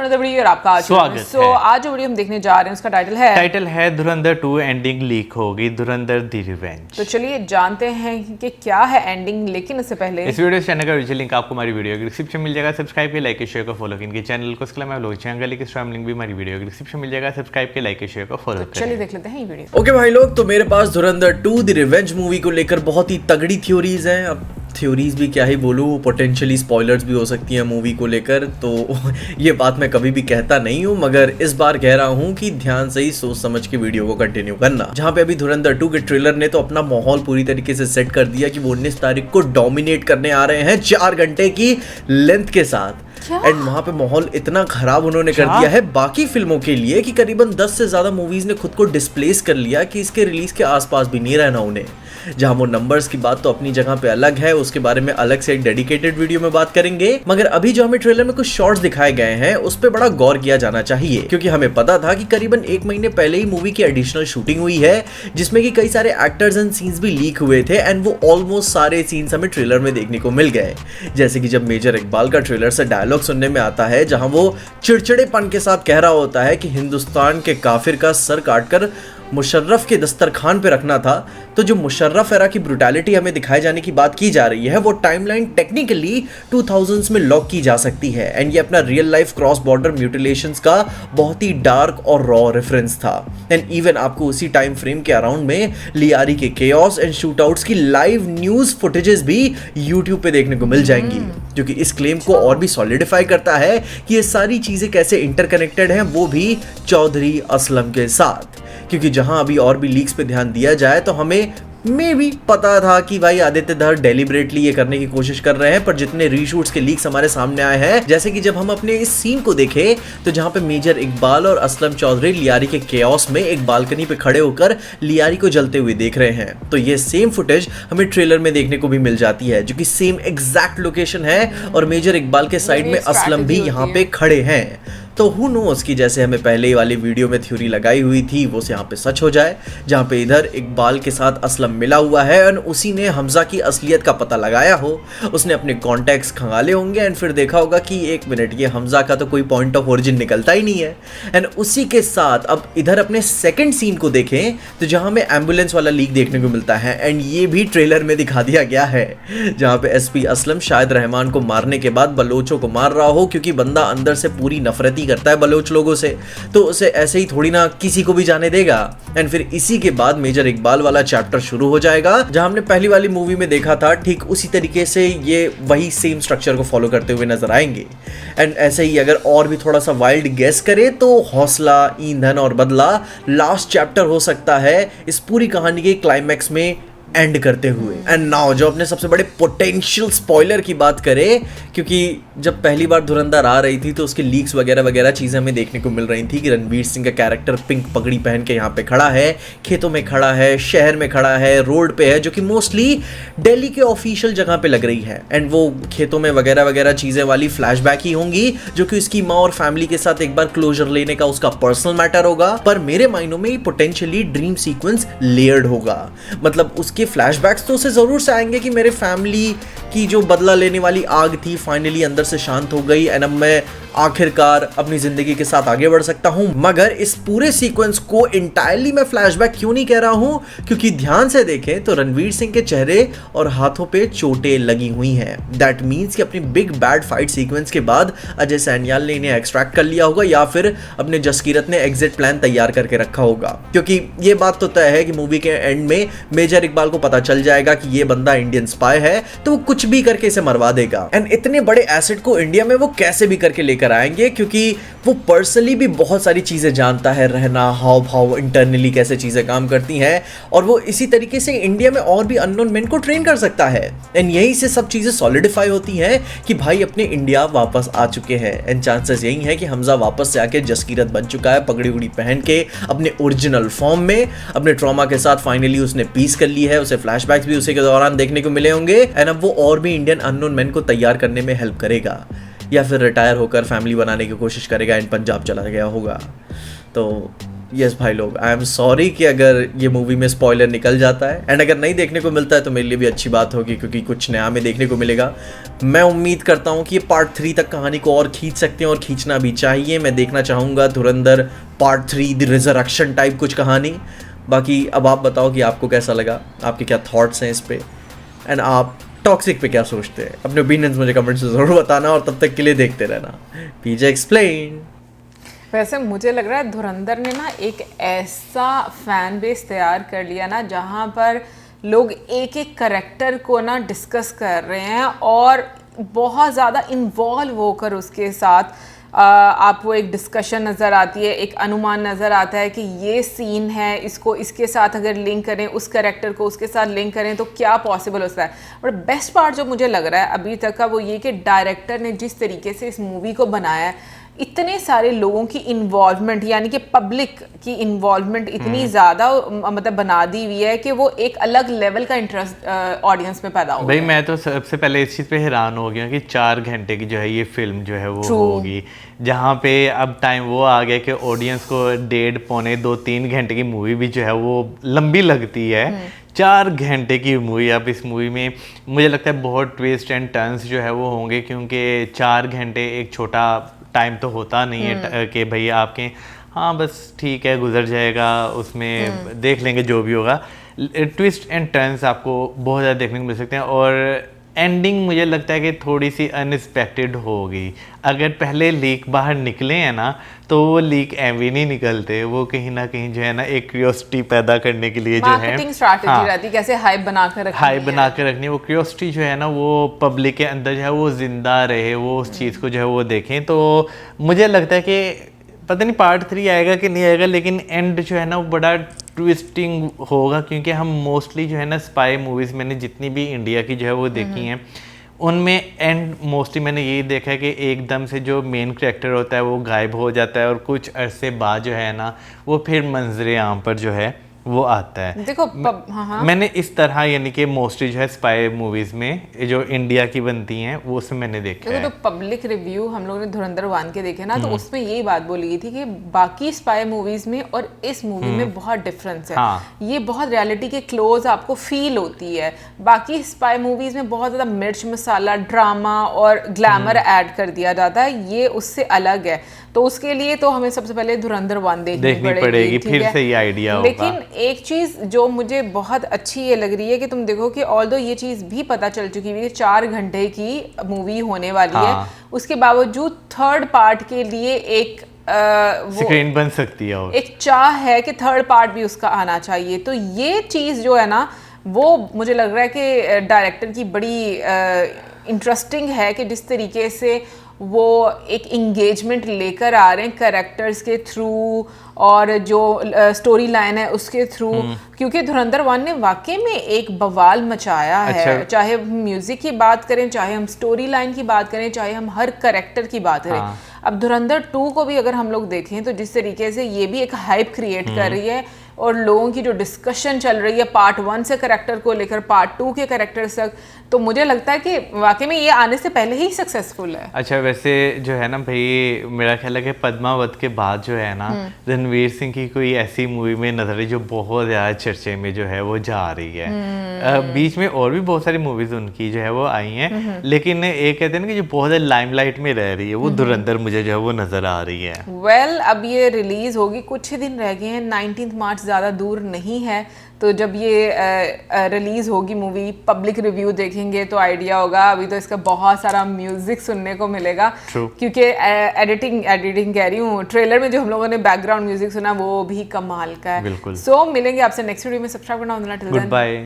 Another video और आपका स्वागत है। आज जो वीडियो हम देखने जा रहे हैं उसका टाइटल है धुरंधर 2 एंडिंग लीक होगी, धुरंधर द रिवेंज। तो चलिए जानते हैं कि क्या है एंडिंग, लेकिन इससे पहले इस वीडियो चैनल का विजुअल लिंक आपको हमारी वीडियो के डिस्क्रिप्शन मिल जाएगा। सब्सक्राइब के लाइक के शेयर को फॉलो इनके चैनल को इसके लोग चैनल लिंक स्ट्रीम लिंक भी हमारी वीडियो के डिस्क्रिप्शन मिल जाएगा। सब्सक्राइब के लाइक के शेयर को फॉलो करें। चलिए देख लेते हैं ये वीडियो। ओके भाई लोग, तो मेरे पास धुरंधर 2 द रिवेंज मूवी को लेकर बहुत ही तगड़ी थ्योरीज हैं। अब थ्योरीज भी क्या ही बोलूँ, पोटेंशियली स्पॉयलर्स भी हो सकती हैं मूवी को लेकर, तो ये बात मैं कभी भी कहता नहीं हूँ, मगर इस बार कह रहा हूँ कि ध्यान से ही सोच समझ के वीडियो को कंटिन्यू करना। जहाँ पे अभी धुरंधर 2 के ट्रेलर ने तो अपना माहौल पूरी तरीके से सेट कर दिया कि वो 19 तारीख को डोमिनेट करने आ रहे हैं 4 घंटे की लेंथ के साथ। एंड वहां पे माहौल इतना खराब उन्होंने कर दिया है बाकी फिल्मों के लिए कि करीबन 10 से ज्यादा मूवीज ने खुद को डिस्प्लेस कर लिया कि इसके रिलीज के आसपास भी नहीं रहना उन्हें। जहां वो नंबर्स की बात तो अपनी जगह पे अलग है, उसके बारे में अलग से एक डेडिकेटेड वीडियो में बात करेंगे, मगर अभी जो हमें ट्रेलर में कुछ शॉट्स दिखाए गए हैं उस पे बड़ा गौर किया जाना चाहिए, क्योंकि हमें पता था कि करीबन 1 महीने पहले ही मूवी की एडिशनल शूटिंग हुई है जिसमें कि कई सारे एक्टर्स एंड सीन्स भी लीक हुए थे एंड वो ऑलमोस्ट सारे सीन्स हमें ट्रेलर में देखने को मिल गए। जैसे कि जब मेजर इकबाल का ट्रेलर से डायलॉग सुनने में आता है जहां वो चिड़चिड़ेपन के साथ कह रहा होता है कि हिंदुस्तान के काफिर का सर काटकर मुशर्रफ के दस्तरखान पे रखना था, तो जो मुशर्रफ एरा की ब्रूटैलिटी हमें दिखाए जाने की बात की जा रही है वो टाइमलाइन टेक्निकली 2000s में लॉक की जा सकती है एंड ये अपना रियल लाइफ क्रॉस बॉर्डर म्यूटिलेशंस का बहुत ही डार्क और रॉ रेफरेंस था। एंड इवन आपको उसी टाइम फ्रेम के अराउंड में लियारी के केओस एंड शूटआउट्स की लाइव न्यूज फुटेजेस भी यूट्यूब पे देखने को मिल जाएंगी, जो कि इस क्लेम को और भी सॉलिडिफाई करता है कि ये सारी चीजें कैसे इंटरकनेक्टेड हैं, वो भी चौधरी असलम के साथ। क्योंकि जहां अभी और भी लीक्स पे ध्यान दिया जाए तो हमें भी पता था कि भाई आदित्य धर डेलिबरेटली ये करने की कोशिश कर रहे हैं, पर जितने रीशूट्स के लीक्स हमारे सामने आए हैं, जैसे कि जब हम अपने इस सीन को देखें तो जहां पे मेजर इकबाल और असलम चौधरी लियारी के केओस में एक बालकनी पे खड़े होकर लियारी को जलते हुए देख रहे हैं, तो ये सेम फुटेज हमें ट्रेलर में देखने को भी मिल जाती है, जो कि सेम एग्जैक्ट लोकेशन है और मेजर इकबाल के साइड में असलम भी यहाँ पे खड़े हैं। तो हु नोस कि जैसे हमें पहले वाली वीडियो में थ्योरी लगाई हुई थी वो यहाँ पे सच हो जाए, जहाँ पे इधर इकबाल के साथ असलम मिला हुआ है और उसी ने हमजा की असलियत का पता लगाया हो, उसने अपने कॉन्टैक्ट्स खंगाले होंगे एंड फिर देखा होगा कि एक मिनट ये हमजा का तो कोई पॉइंट ऑफ ओरिजिन निकलता ही नहीं है। एंड उसी के साथ अब इधर अपने सेकेंड सीन को देखें तो जहाँ हमें एम्बुलेंस वाला लीक देखने को मिलता है एंड ये भी ट्रेलर में दिखा दिया गया है, जहाँ पे एसपी असलम शायद रहमान को मारने के बाद बलोचों को मार रहा हो, क्योंकि बंदा अंदर से पूरी नफरती करता है बलोच लोगों से, तो उसे ऐसे ही थोड़ी ना किसी को भी जाने देगा। एंड फिर इसी के बाद मेजर इकबाल वाला चैप्टर शुरू हो जाएगा, जहां हमने पहली वाली मूवी में देखा था, ठीक उसी तरीके से ये वही सेम स्ट्रक्चर को फॉलो करते हुए नजर आएंगे। एंड ऐसे ही अगर और भी थोड़ा सा वाइल्ड गेस करे तो हौसला, ईंधन और बदला लास्ट चैप्टर हो सकता है इस पूरी कहानी के क्लाइमैक्स में एंड करते हुए। एंड नाउ जो अपने सबसे बड़े पोटेंशियल स्पॉइलर की बात करें, क्योंकि जब पहली बार धुरंधर आ रही थी तो उसके लीक्स वगैरह वगैरह चीज़ें हमें देखने को मिल रही थी कि रणवीर सिंह का कैरेक्टर पिंक पगड़ी पहन के यहाँ पे खड़ा है, खेतों में खड़ा है, शहर में खड़ा है, रोड पे है, जो कि मोस्टली दिल्ली के ऑफिशियल जगह पे लग रही है। एंड वो खेतों में वगैरह वगैरह चीज़ें वाली फ्लैशबैक ही होंगी, जो कि उसकी माँ और फैमिली के साथ एक बार क्लोजर लेने का उसका पर्सनल मैटर होगा, पर मेरे मायनों में पोटेंशियली ड्रीम सीक्वेंस लेयर्ड होगा। मतलब उसके फ्लैशबैक्स तो उसे जरूर से आएंगे कि मेरे फैमिली की जो बदला लेने वाली आग थी फाइनली अंदर से शांत हो गई एंड अब मैं आखिरकार अपनी जिंदगी के साथ आगे बढ़ सकता हूं। मगर इस पूरे सीक्वेंस को इंटायरली मैं फ्लैशबैक क्यों नहीं कह रहा हूं, क्योंकि ध्यान से देखें तो रणवीर सिंह के चेहरे और हाथों पे चोटें लगी हुई हैं। दैट मीन्स कि अपनी बिग बैड फाइट सीक्वेंस के बाद अजय सैन्याल ने इन्हें एक्सट्रैक्ट कर लिया होगा या फिर अपने जसकीरत ने एग्जिट प्लान तैयार करके रखा होगा, क्योंकि ये बात तो तय है कि मूवी के एंड में मेजर इकबाल को पता चल जाएगा कि ये बंदा इंडियन स्पाई है, तो वो कुछ भी करके इसे मरवा देगा। एंड इतने बड़े एसेट को इंडिया में वो कैसे भी करके लेकर आएंगे, क्योंकि वो पर्सनली भी बहुत सारी चीजें जानता है, रहना, हाव भाव, इंटरनली कैसे चीजें काम करती हैं, और वो इसी तरीके से इंडिया में और भी अननोन मेन को ट्रेन कर सकता है। एंड यही से सब चीजें सॉलिडिफाई होती हैं कि भाई अपने इंडिया वापस आ चुके हैं। एंड चांसेस यही है कि हमजा वापस से आके जसकीरत बन चुका है, पगड़ी उड़ी पहन के अपने ओरिजिनल फॉर्म में, अपने ट्रॉमा के साथ फाइनली उसने पीस कर ली है। उसे फ्लैशबैक्स भी उसी के दौरान देखने को मिले होंगे एंड अब वो और भी इंडियन अननोन मैन को तैयार करने में हेल्प करेगा, या फिर रिटायर होकर फैमिली बनाने की कोशिश करेगा एंड पंजाब चला गया होगा। तो यस भाई लोग, आई एम सॉरी कि अगर ये मूवी में स्पॉइलर निकल जाता है, एंड अगर नहीं देखने को मिलता है तो मेरे लिए भी अच्छी बात होगी, क्योंकि कुछ नया में देखने को मिलेगा। मैं उम्मीद करता हूँ कि ये पार्ट 3 तक कहानी को और खींच सकते हैं, और खींचना भी चाहिए। मैं देखना चाहूँगा धुरंधर पार्ट 3 द रिजरेक्शन टाइप कुछ कहानी। बाकी अब आप बताओ कि आपको कैसा लगा, आपके क्या थॉट्स हैं इस पे, एंड आप टॉक्सिक पे क्या सोचते हैं। अपने ओपिनियंस मुझे कमेंट्स में ज़रूर बताना, और तब तक के लिए देखते रहना पीजे एक्सप्लेन। वैसे मुझे लग रहा है धुरंधर ने ना एक ऐसा फैन बेस तैयार कर लिया ना, जहाँ पर लोग एक एक करेक्टर को ना डिस्कस कर रहे हैं और बहुत ज़्यादा इन्वॉल्व होकर उसके साथ आपको एक डिस्कशन नज़र आती है, एक अनुमान नज़र आता है कि ये सीन है, इसको इसके साथ अगर लिंक करें, उस कैरेक्टर को उसके साथ लिंक करें तो क्या पॉसिबल होता है। बट बेस्ट पार्ट जो मुझे लग रहा है अभी तक का वो ये कि डायरेक्टर ने जिस तरीके से इस मूवी को बनाया है, इतने सारे लोगों की इन्वॉल्वमेंट, यानी कि पब्लिक की इन्वॉल्वमेंट इतनी ज़्यादा मतलब बना दी हुई है कि वो एक अलग लेवल का इंटरेस्ट ऑडियंस में पैदा हो भाई गया। मैं तो सबसे पहले इस चीज़ पे हैरान हो गया कि 4 घंटे की जो है ये फिल्म जो है वो होगी, जहाँ पे अब टाइम वो आ गया कि ऑडियंस को 1.5 पौने 2-3 घंटे की मूवी भी जो है वो लंबी लगती है। 4 घंटे की मूवी, अब इस मूवी में मुझे लगता है बहुत ट्विस्ट एंड टर्न्स जो है वो होंगे, क्योंकि 4 घंटे एक छोटा टाइम तो होता नहीं है कि भाई आपके हाँ बस ठीक है गुजर जाएगा, उसमें देख लेंगे जो भी होगा। ट्विस्ट एंड टर्न्स आपको बहुत ज़्यादा देखने को मिल सकते हैं, और एंडिंग मुझे लगता है कि थोड़ी सी अनएक्सपेक्टेड होगी। अगर पहले लीक बाहर निकले हैं ना, तो वो लीक एवं नहीं निकलते, वो कहीं ना कहीं जो है ना एक क्यूरियोसिटी पैदा करने के लिए जो है मार्केटिंग स्ट्रैटेजी रहती है, कैसे हाइप बनाकर रखनी हाइप बना के रखनी है। वो क्यूरियोसिटी जो है ना वो पब्लिक के अंदर जो है वो जिंदा रहे, वो उस चीज़ को जो है वो देखें। तो मुझे लगता है कि पता नहीं पार्ट 3 आएगा कि नहीं आएगा, लेकिन एंड जो है ना वो बड़ा ट्विस्टिंग होगा, क्योंकि हम मोस्टली जो है ना स्पाई मूवीज़ मैंने जितनी भी इंडिया की जो है वो देखी हैं, उनमें एंड मोस्टली मैंने यही देखा है कि एकदम से जो मेन कैरेक्टर होता है वो गायब हो जाता है, और कुछ अरसे बाद जो है ना वो फिर मंजरे आम पर जो है वो आता है। देखो हाँ। मैंने इस तरह यानी कि मोस्टली जो है स्पाई मूवीज़ में जो इंडिया की बनती हैं वो उसमें मैंने देखा है। तो पब्लिक रिव्यू हम लोगों ने धुरंधर 1 के देखे ना, तो उसमें यही बात बोली गई थी कि बाकी स्पाई मूवीज में और इस मूवी में बहुत डिफरेंस है। हाँ। ये बहुत रियलिटी के क्लोज आपको फील होती है। बाकी स्पाई मूवीज में बहुत ज़्यादा मिर्च मसाला, ड्रामा और ग्लैमर ऐड कर दिया जाता है, ये उससे अलग है। तो उसके लिए तो हमें सबसे पहले धुरंधर 1 देखनी पड़ेगी, फिर से ये आइडिया होगा। लेकिन एक चीज़ जो मुझे बहुत अच्छी ये लग रही है कि तुम देखो कि ऑल्दो ये चीज़ भी पता चल चुकी है कि 4 घंटे की मूवी होने वाली है, उसके बावजूद थर्ड पार्ट के लिए एक स्क्रीन बन सकती है, और एक चाह है कि थर्ड पार्ट भी उसका आना चाहिए। तो ये चीज़ जो है ना वो मुझे लग रहा है कि डायरेक्टर की बड़ी इंटरेस्टिंग है कि जिस तरीके से वो एक इंगेजमेंट लेकर आ रहे हैं कैरेक्टर्स के थ्रू, और जो स्टोरी लाइन है उसके थ्रू, क्योंकि धुरंधर 1 ने वाकई में एक बवाल मचाया है। चाहे हम म्यूजिक की बात करें, चाहे हम स्टोरी लाइन की बात करें, चाहे हम हर कैरेक्टर की बात करें। अब धुरंधर 2 को भी अगर हम लोग देखें तो जिस तरीके से ये भी एक हाइप क्रिएट कर रही है, और लोगों की जो डिस्कशन चल रही है पार्ट 1 से कैरेक्टर को लेकर पार्ट 2 के कैरेक्टर्स तक, तो मुझे लगता है कि वाकई में ये आने से पहले ही सक्सेसफुल है। अच्छा, वैसे जो है ना भाई मेरा ख्याल है कि पद्मावत के बाद जो है ना रणवीर सिंह की कोई ऐसी मूवी में नजर है जो बहुत ज़्यादा चर्चे में जो है वो जा रही है। बीच में और भी बहुत सारी मूवीज उनकी जो है वो आई हैं, लेकिन एक कहते हैं ना कि जो बहुत ज़्यादा लाइमलाइट में रह रही है वो धुरंधर मुझे जो है वो नज़र आ रही है। वेल, अब ये रिलीज़ होगी, कुछ ही दिन रह गए हैं, 19 मार्च ज़्यादा दूर नहीं है। तो जब ये रिलीज़ होगी मूवी, पब्लिक रिव्यू देखेंगे तो आइडिया होगा। अभी तो इसका बहुत सारा म्यूजिक सुनने को मिलेगा, क्योंकि एडिटिंग कह रही हूँ, ट्रेलर में जो हम लोगों ने बैकग्राउंड म्यूजिक सुना वो भी कमाल का है। बिल्कुल। सो मिलेंगे आपसे नेक्स्ट वीडियो में। सब्सक्राइब करना, गुड बाय।